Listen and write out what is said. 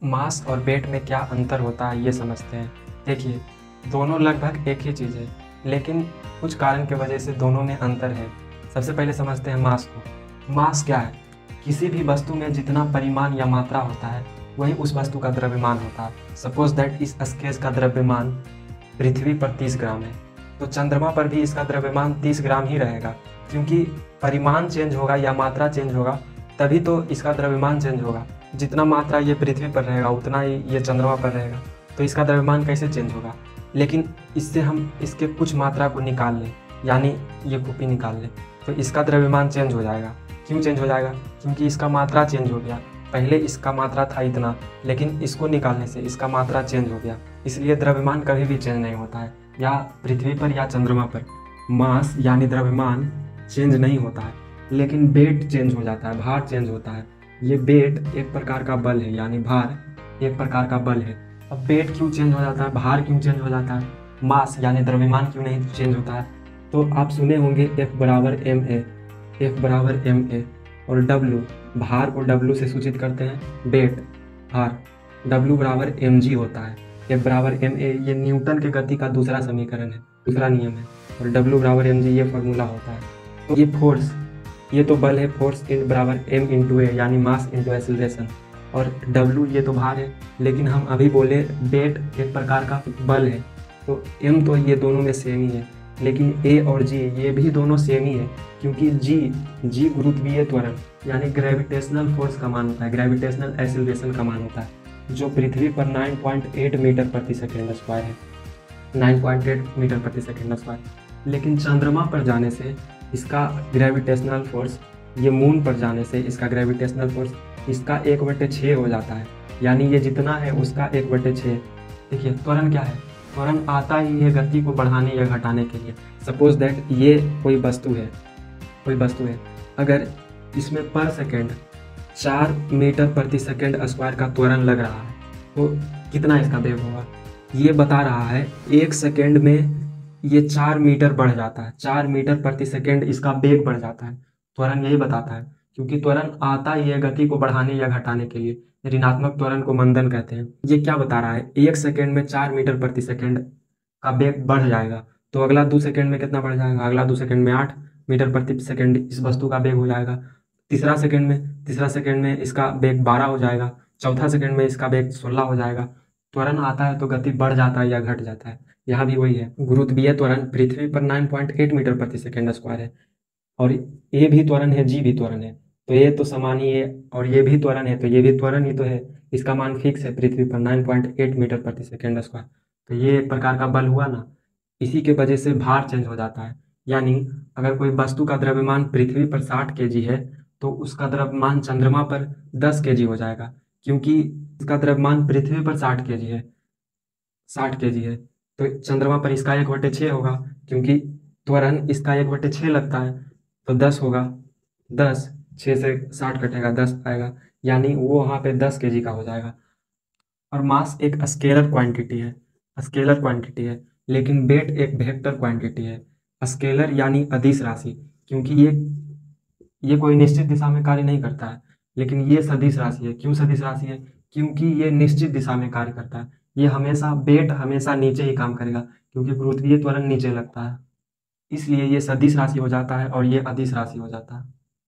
मास और वेट में क्या अंतर होता है ये समझते हैं। देखिए, दोनों लगभग एक ही चीज़ है, लेकिन कुछ कारण की वजह से दोनों में अंतर है। सबसे पहले समझते हैं मास को। मास क्या है? किसी भी वस्तु में जितना परिमाण या मात्रा होता है वही उस वस्तु का द्रव्यमान होता है। सपोज दैट इस स्केच का द्रव्यमान पृथ्वी पर 30 ग्राम है, तो चंद्रमा पर भी इसका द्रव्यमान 30 ग्राम ही रहेगा, क्योंकि परिमाण चेंज होगा या मात्रा चेंज होगा तभी तो इसका द्रव्यमान चेंज होगा। जितना मात्रा ये पृथ्वी पर रहेगा उतना ही ये चंद्रमा पर रहेगा, तो इसका द्रव्यमान कैसे चेंज होगा? लेकिन इससे हम इसके कुछ मात्रा को निकाल लें, यानी ये कॉपी निकाल लें, तो इसका द्रव्यमान चेंज हो जाएगा। क्यों चेंज हो जाएगा? क्योंकि इसका मात्रा चेंज हो गया। पहले इसका मात्रा था इतना, लेकिन इसको निकालने से इसका मात्रा चेंज हो गया। इसलिए द्रव्यमान कभी भी चेंज नहीं होता है, या पृथ्वी पर या चंद्रमा पर मास यानी द्रव्यमान चेंज नहीं होता है, लेकिन वेट चेंज हो जाता है, भार चेंज होता है। ये वेट एक प्रकार का बल है, यानी भार एक प्रकार का बल है। अब वेट क्यों चेंज हो जाता है, भार क्यों चेंज हो जाता है, मास यानी द्रव्यमान क्यों नहीं चेंज होता है? तो आप सुने होंगे F बराबर एम ए, F बराबर एम ए, और W, भार को W से सूचित करते हैं, वेट भार, W बराबर एम जी होता है। F बराबर एम ए ये न्यूटन के गति का दूसरा समीकरण है, दूसरा नियम है, और W बराबर एम जी ये फॉर्मूला होता है। तो ये फोर्स, ये तो बल है, फोर्स इन बराबर m इंटू ए, यानी मास इंटू एक्सीलरेशन, और W ये तो भार है। लेकिन हम अभी बोले वेट एक प्रकार का बल है, तो m तो ये दोनों में सेम ही है, लेकिन a और g ये भी दोनों सेम ही है, क्योंकि g गुरुत्वीय त्वरण यानी ग्रेविटेशनल फोर्स का मान होता है, ग्रेविटेशनल एक्सीलरेशन का मान होता है, जो पृथ्वी पर 9.8 मीटर प्रति सेकेंड स्क्वायर है, 9.8 मीटर प्रति सेकेंड स्क्वायर। लेकिन चंद्रमा पर जाने से इसका ग्रेविटेशनल फोर्स, ये मून पर जाने से इसका ग्रेविटेशनल फोर्स इसका 1/6 हो जाता है, यानी ये जितना है उसका 1/6। देखिए, त्वरण क्या है? त्वरण आता ही है गति को बढ़ाने या घटाने के लिए। सपोज दैट ये कोई वस्तु है, अगर इसमें पर सेकेंड 4 मीटर प्रति सेकेंड स्क्वायर का त्वरण लग रहा है, तो कितना इसका वेग होगा? ये बता रहा है 1 सेकेंड में ये 4 मीटर बढ़ जाता है, 4 मीटर प्रति सेकेंड इसका वेग बढ़ जाता है। त्वरण यही बताता है, क्योंकि त्वरण आता ही है गति को बढ़ाने या घटाने के लिए। ऋणात्मक त्वरण को मंदन कहते हैं। ये क्या बता रहा है? 1 सेकेंड में 4 मीटर प्रति सेकेंड का वेग बढ़ जाएगा, तो अगला 2 सेकेंड में कितना बढ़ जाएगा? अगला 2 सेकेंड में 8 मीटर प्रति सेकेंड इस वस्तु का वेग हो जाएगा। तीसरा सेकेंड में इसका वेग 12 हो जाएगा। चौथा सेकेंड में इसका वेग 16 हो जाएगा। त्वरण आता है तो गति बढ़ जाता है या घट जाता है। यहाँ भी वही है। गुरुत्वीय त्वरण पृथ्वी पर 9.8 मीटर प्रति सेकेंड स्क्वायर है, और ये भी त्वरण है, जी भी त्वरण है, तो ये तो समान ही है, और ये भी त्वरण है तो ये भी त्वरण ही तो है। इसका मान फिक्स है पृथ्वी पर 9.8 मीटर प्रति सेकेंड स्क्वायर, तो ये एक प्रकार का बल हुआ ना। इसी के वजह से भार चेंज हो जाता है, यानी अगर कोई वस्तु का द्रव्यमान पृथ्वी पर 60 kg है तो उसका द्रव्यमान चंद्रमा पर 10 kg हो जाएगा, क्योंकि इसका द्रव्यमान पृथ्वी पर 60 kg है, 60 kg है, तो चंद्रमा पर इसका 1/6 होगा, क्योंकि त्वरण इसका 1/6 लगता है, तो 10 होगा। 10, 6 से 60 कटेगा, 10 आएगा, यानी वो वहाँ पे 10 kg का हो जाएगा। और मास एक स्केलर क्वांटिटी है, लेकिन वेट एक वेक्टर क्वांटिटी है। स्केलर यानी अदिश राशि, क्योंकि ये कोई निश्चित दिशा में कार्य नहीं करता है, लेकिन ये सदिश राशि है। क्यों सदिश राशि है? क्योंकि ये निश्चित दिशा में कार्य करता है। ये हमेशा, वेट हमेशा नीचे ही काम करेगा, क्योंकि गुरुत्वीय त्वरण नीचे लगता है, इसलिए ये सदिश राशि हो जाता है और ये अदिश राशि हो जाता है।